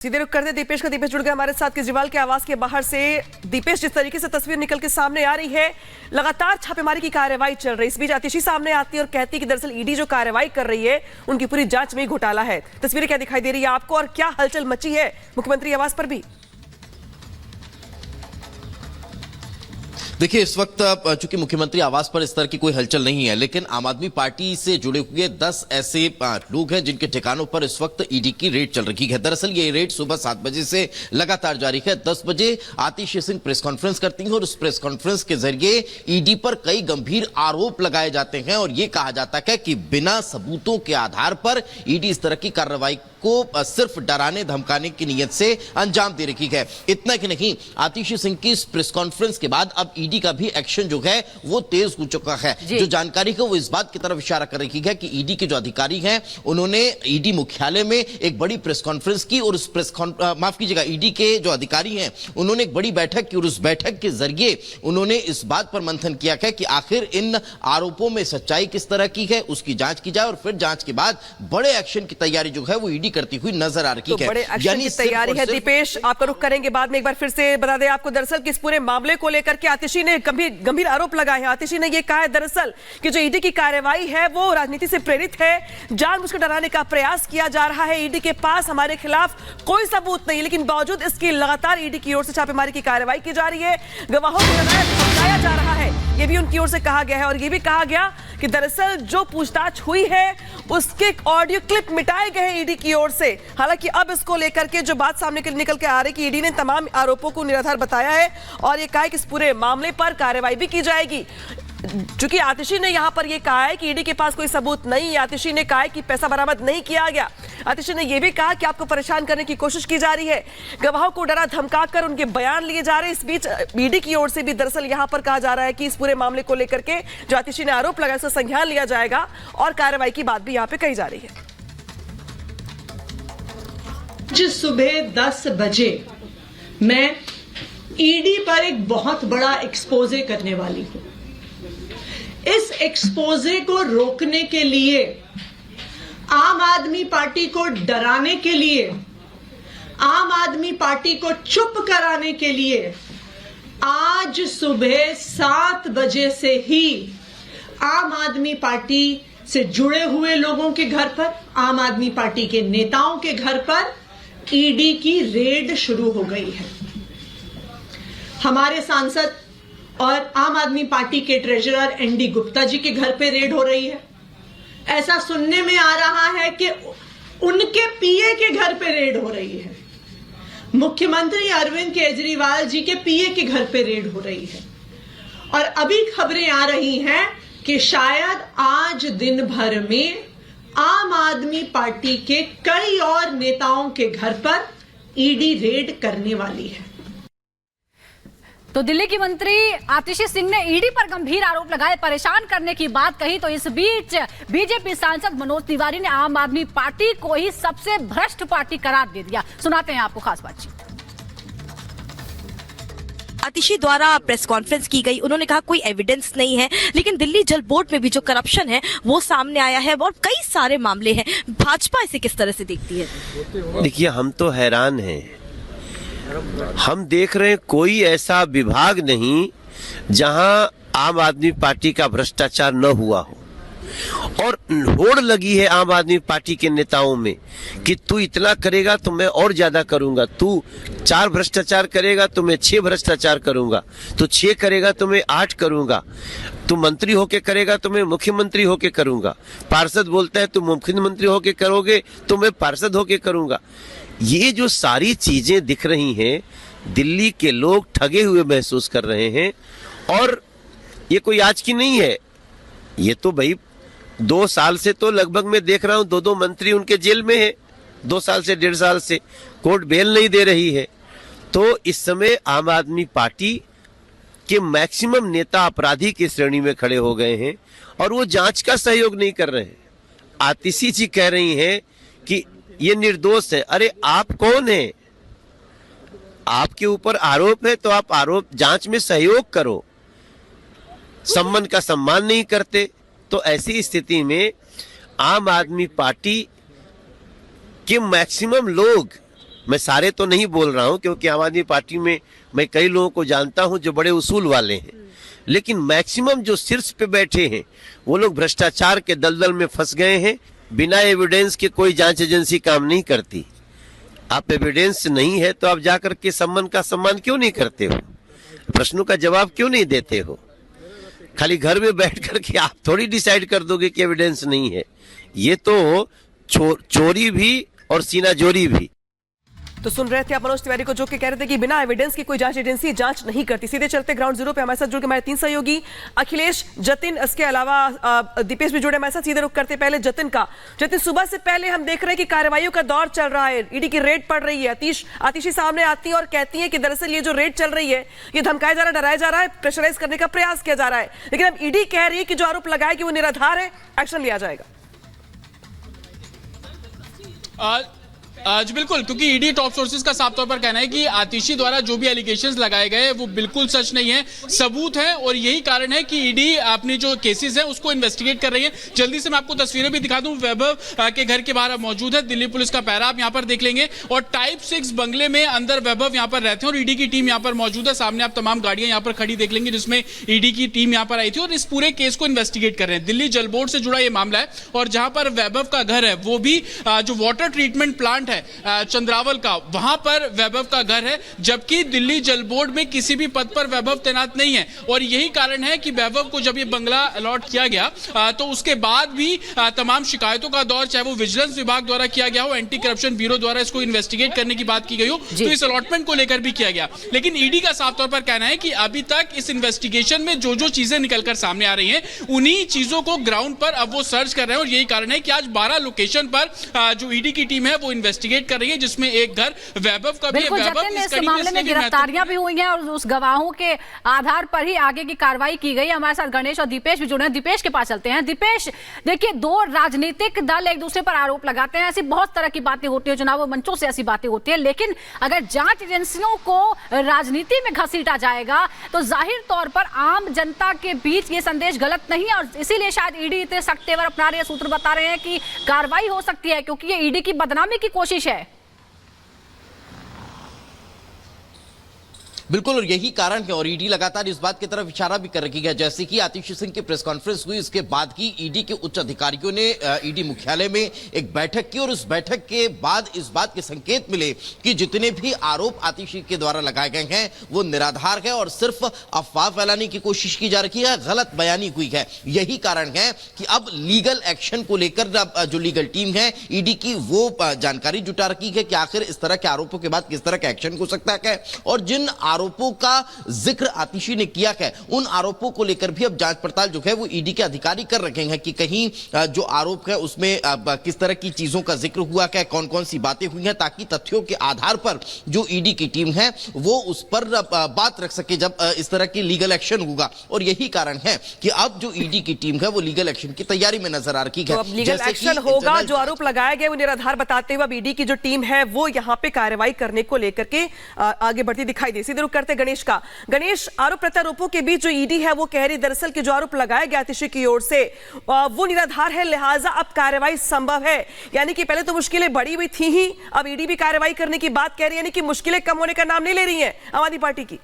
सीधे रुख करते दीपेश का। दीपेश जुड़ गए हमारे साथ केजरीवाल के आवास के बाहर से। दीपेश, जिस तरीके से तस्वीर निकल के सामने आ रही है, लगातार छापेमारी की कार्रवाई चल रही है। इस बीच आतिशी सामने आती है और कहती है कि दरअसल ईडी जो कार्रवाई कर रही है उनकी पूरी जांच में ही घोटाला है। तस्वीरें क्या दिखाई दे रही है आपको और क्या हलचल मची है मुख्यमंत्री आवास पर भी? देखिए, इस वक्त चूंकि मुख्यमंत्री आवास पर इस तरह की कोई हलचल नहीं है, लेकिन आम आदमी पार्टी से जुड़े हुए 10 ऐसे लोग हैं जिनके ठिकानों पर इस वक्त ईडी की रेड चल रही है। दरअसल ये रेड सुबह 7 बजे से लगातार जारी है। 10 बजे आतिशी सिंह प्रेस कॉन्फ्रेंस करती हैं और उस प्रेस कॉन्फ्रेंस के जरिए ईडी पर कई गंभीर आरोप लगाए जाते हैं और ये कहा जाता है कि बिना सबूतों के आधार पर ईडी इस तरह की कार्रवाई को सिर्फ डराने धमकाने की नीयत से अंजाम दे रही है। इतना कि नहीं, आतिशी सिंह की इस प्रेस कॉन्फ्रेंस के बाद अब ईडी का भी एक्शन जो है वो तेज हो चुका है। जो जानकारी है वो इस बात की तरफ इशारा कर रही है कि ईडी के जो अधिकारी हैं उन्होंने ईडी मुख्यालय में एक बड़ी प्रेस कॉन्फ्रेंस की और उस माफ कीजिएगा, ईडी के जो अधिकारी हैं उन्होंने एक बड़ी बैठक की और उस बैठक के जरिए उन्होंने इस बात पर मंथन किया है कि आखिर इन आरोपों में सच्चाई किस तरह की है, उसकी जांच की जाए और फिर जांच के बाद बड़े एक्शन की तैयारी जो है वो ईडी करती हुई नजर आ रही है। बड़े एक्शन की तैयारी है। दीपेश, आपका रुख करेंगे बाद में। एक बार फिर से बता दें आपको दरअसल कि इस पूरे मामले को लेकर के आतिशी ने गंभीर आरोप लगाए हैं। आतिशी ने यह कहा है दरअसल कि जो ईडी की कार्रवाई है वो राजनीति से प्रेरित है, जानबूझकर डराने का प्रयास किया जा रहा है। ईडी के पास हमारे खिलाफ कोई सबूत नहीं, लेकिन बावजूद इसकी लगातार ईडी की ओर से छापेमारी की कार्रवाई की जा रही है, गवाहों को धमकाया जा रहा है, ये भी उनकी ओर से कहा गया है। और ये भी कहा गया कि दरअसल जो पूछताछ हुई है उसके ऑडियो क्लिप मिटाए गए हैं ईडी की ओर से। हालांकि अब इसको लेकर के जो बात सामने निकल के आ रही है कि ईडी ने तमाम आरोपों को निराधार बताया है और ये कहा है कि इस पूरे मामले पर कार्रवाई भी की जाएगी। चूंकि आतिशी ने यहां पर यह कहा है कि ईडी के पास कोई सबूत नहीं, आतिशी ने कहा है कि पैसा बरामद नहीं किया गया। आतिशी ने यह भी कहा कि आपको परेशान करने की कोशिश की जा रही है, गवाहों को डरा धमकाकर उनके बयान लिए जा रहे हैं। इस बीच ईडी की ओर से भी दरअसल यहां पर कहा जा रहा है कि इस पूरे मामले को लेकर के जो आतिशी ने आरोप लगाया उसका संज्ञान लिया जाएगा और कार्रवाई की बात भी यहां पर कही जा रही है। जिस सुबह 10 बजे मैं ईडी पर एक बहुत बड़ा एक्सपोजे करने वाली हूं, इस एक्सपोजे को रोकने के लिए, आम आदमी पार्टी को डराने के लिए, आम आदमी पार्टी को चुप कराने के लिए आज सुबह 7 बजे से ही आम आदमी पार्टी से जुड़े हुए लोगों के घर पर, आम आदमी पार्टी के नेताओं के घर पर ईडी की रेड शुरू हो गई है। हमारे सांसद और आम आदमी पार्टी के ट्रेजरर एनडी गुप्ता जी के घर पे रेड हो रही है। ऐसा सुनने में आ रहा है कि उनके पीए के घर पे रेड हो रही है। मुख्यमंत्री अरविंद केजरीवाल जी के पीए के घर पे रेड हो रही है। और अभी खबरें आ रही हैं कि शायद आज दिन भर में आम आदमी पार्टी के कई और नेताओं के घर पर ईडी रेड करने वाली है। तो दिल्ली की मंत्री आतिशी सिंह ने ईडी पर गंभीर आरोप लगाए, परेशान करने की बात कही। तो इस बीच बीजेपी सांसद मनोज तिवारी ने आम आदमी पार्टी को ही सबसे भ्रष्ट पार्टी करार दे दिया। सुनाते हैं आपको खास बातचीत। आतिशी द्वारा प्रेस कॉन्फ्रेंस की गई, उन्होंने कहा कोई एविडेंस नहीं है, लेकिन दिल्ली जल बोर्ड में भी जो करप्शन है वो सामने आया है और कई सारे मामले हैं। भाजपा इसे किस तरह से देखती है? देखिए, हम तो हैरान हैं। हम देख रहे हैं कोई ऐसा विभाग नहीं जहां आम आदमी पार्टी का भ्रष्टाचार न हुआ हो, और होड़ लगी है आम आदमी पार्टी के नेताओं में कि तू इतना करेगा तो मैं और ज्यादा करूंगा, तू 4 भ्रष्टाचार करेगा तो मैं 6 भ्रष्टाचार करूंगा, तू 6 करेगा तो मैं 8 करूंगा, तू मंत्री होके करेगा तो मैं मुख्यमंत्री होके करूंगा, पार्षद बोलता है तू मुख्यमंत्री होके करोगे तो मैं पार्षद होके करूंगा। ये जो सारी चीजें दिख रही हैं, दिल्ली के लोग ठगे हुए महसूस कर रहे हैं। और ये कोई आज की नहीं है, ये तो भाई 2 साल से तो लगभग मैं देख रहा हूं 2 मंत्री उनके जेल में है, 2 साल से 1.5 साल से कोर्ट बेल नहीं दे रही है। तो इस समय आम आदमी पार्टी के मैक्सिमम नेता अपराधी की श्रेणी में खड़े हो गए हैं और वो जांच का सहयोग नहीं कर रहे हैं। आतिशी जी कह रही हैं कि ये निर्दोष है। अरे आप कौन है? आपके ऊपर आरोप है तो आप आरोप जांच में सहयोग करो। सम्मान का सम्मान नहीं करते तो ऐसी स्थिति में आम आदमी पार्टी के मैक्सिमम लोग मैं सारे तो नहीं बोल रहा हूं, क्योंकि आम आदमी पार्टी में मैं कई लोगों को जानता हूं जो बड़े उसूल वाले हैं, लेकिन मैक्सिमम जो शीर्ष पे बैठे हैं वो लोग भ्रष्टाचार के दलदल में फंस गए हैं। बिना एविडेंस के कोई जांच एजेंसी काम नहीं करती। आप एविडेंस नहीं है तो आप जाकर के का सम्मान क्यों नहीं करते हो? प्रश्नों का जवाब क्यों नहीं देते हो? खाली घर में बैठ करके आप थोड़ी डिसाइड कर दोगे कि एविडेंस नहीं है। ये तो चोरी भी और सीनाजोरी भी। तो सुन रहे थे आप मनोज तिवारी को, जो कि कह रहे थे कि बिना एविडेंस की कोई जांच एजेंसी जांच नहीं करती। सीधे चलते ग्राउंड जीरो पे हमारे साथ जुड़ के हमारे 3 सहयोगी अखिलेश, जतिन, इसके अलावा दीपेश भी जुड़े हमारे साथ। सीधे रुक करते पहले जतिन का। जतिन, सुबह से पहले हम देख रहे हैं कि कार्रवाइयों का दौर चल रहा है, ईडी की रेड पड़ रही है। आतिशी सामने आती है और कहती है कि दरअसल ये जो रेड चल रही है ये धमकाया जा रहा है, डराया जा रहा है, प्रेशराइज करने का प्रयास किया जा रहा है। लेकिन अब ईडी कह रही है कि जो आरोप लगाया कि वो निराधार है, एक्शन लिया जाएगा। जी बिल्कुल, क्योंकि ईडी टॉप सोर्सेज का साफ तौर पर कहना है कि आतिशी द्वारा जो भी एलिगेशंस लगाए गए वो बिल्कुल सच नहीं है, सबूत है। और यही कारण है कि ईडी अपनी जो केसेस है उसको इन्वेस्टिगेट कर रही है। जल्दी से मैं आपको तस्वीरें भी दिखा दूं। वैभव के घर के बाहर मौजूद है दिल्ली पुलिस का पैरा, आप यहाँ पर देख लेंगे। और टाइप 6 बंगले में अंदर वैभव यहाँ पर रहते हैं और ईडी की टीम यहाँ पर मौजूद है। सामने आप तमाम गाड़ियां यहाँ पर खड़ी देख लेंगे जिसमें ईडी की टीम यहाँ पर आई थी और इस पूरे केस को इन्वेस्टिगेट कर रहे हैं। दिल्ली जल बोर्ड से जुड़ा यह मामला है और जहां पर वैभव का घर है वो भी जो वाटर ट्रीटमेंट प्लांट है चंद्रावल का, वहां पर वैभव का घर है, जबकि दिल्ली जल बोर्ड में किसी भी पद पर वैभव तैनात नहीं है। और यही कारण है कि वैभव को जब ये बंगला अलॉट किया गया तो उसके बाद भी तमाम शिकायतों का दौर, चाहे वो विजिलेंस विभाग द्वारा किया गया हो, एंटी करप्शन ब्यूरो द्वारा इसको इन्वेस्टिगेट करने की बात की गई हो, तो इस अलॉटमेंट को लेकर भी किया गया। लेकिन ईडी का साफ तौर पर कहना है कि अभी तक इस इन्वेस्टिगेशन में जो जो चीजें निकलकर सामने आ रही हैं उन्हीं चीजों को ग्राउंड पर अब वो सर्च कर रहे हैं। और यही कारण है कि आज 12 लोकेशन पर जो ईडी की टीम है वो इन्वेस्टिगेट कर रही है, जिसमें एक घर वैभव का भी है। इस मामले में गिरफ्तारियां भी हुई हैं और उस गवाहों के आधार पर ही आगे की कार्रवाई की गई। हमारे साथ गणेश और दीपेश भी जुड़े हैं। दीपेश के पास चलते हैं। दीपेश, देखिए, 2 राजनीतिक दल एक दूसरे पर आरोप लगाते हैं, ऐसी बहुत तरह की बातें होती है, चुनाव मंचों से ऐसी बातें होती है। लेकिन अगर जांच एजेंसियों को राजनीति में घसीटा जाएगा तो जाहिर तौर पर आम जनता के बीच ये संदेश गलत नहीं है और इसीलिए शायद ईडी इतने सख्त तेवर अपना रहे हैं। सूत्र बता रहे हैं कि कार्रवाई हो सकती है क्योंकि ये ईडी की बदनामी की कोशिश है। बिल्कुल, और यही कारण है और ईडी लगातार इस बात की तरफ इशारा भी कर रही है। जैसे कि आतिशी सिंह की प्रेस कॉन्फ्रेंस हुई, इसके बाद ही ईडी के उच्च अधिकारियों ने ईडी मुख्यालय में एक बैठक की और उस बैठक के बाद इस बात के संकेत मिले कि जितने भी आरोप आतिशी के द्वारा लगाए गए हैं वो निराधार है और सिर्फ अफवाह फैलाने की कोशिश की जा रही है, गलत बयानी हुई है। यही कारण है कि अब लीगल एक्शन को लेकर जो लीगल टीम है ईडी की वो जानकारी जुटा रखी है कि आखिर इस तरह के आरोपों के बाद किस तरह का एक्शन हो सकता है। और जिन आरोपों का जिक्र आतिशी ने किया है उन आरोपों को लेकर भी अब जांच पड़ताल जो है वो ईडी के अधिकारी कर रखे हैं कि कहीं जो आरोप है उसमें किस तरह की चीजों का जिक्र हुआ है, कौन कौन सी बातें हुई हैं, ताकि तथ्यों के आधार पर जो ईडी की टीम है वो उस पर बात रख सके जब इस तरह की लीगल एक्शन होगा। और यही कारण है कि अब जो ईडी की टीम है वो लीगल एक्शन की तैयारी में नजर आ रही है। तो अब लीगल एक्शन होगा, जो आरोप लगाए गए वो निराधार बताते हुए अब ईडी की जो टीम है वो यहां पे कार्रवाई करने को लेकर के आगे बढ़ती दिखाई दी। सीधे रुक करते गणेश का। गणेश, आरोप प्रत्यारोपों के बीच जो ईडी है वो कह रही दरअसल कि जो आरोप लगाया गया आतिशी की ओर से वो निराधार है, लिहाजा अब कार्रवाई संभव है। यानी कि पहले तो मुश्किलें बढ़ी हुई थी ही, अब ईडी भी कार्रवाई करने की बात कह रही है, यानी कि मुश्किलें कम होने का नाम नहीं ले रही है आम आदमी पार्टी की।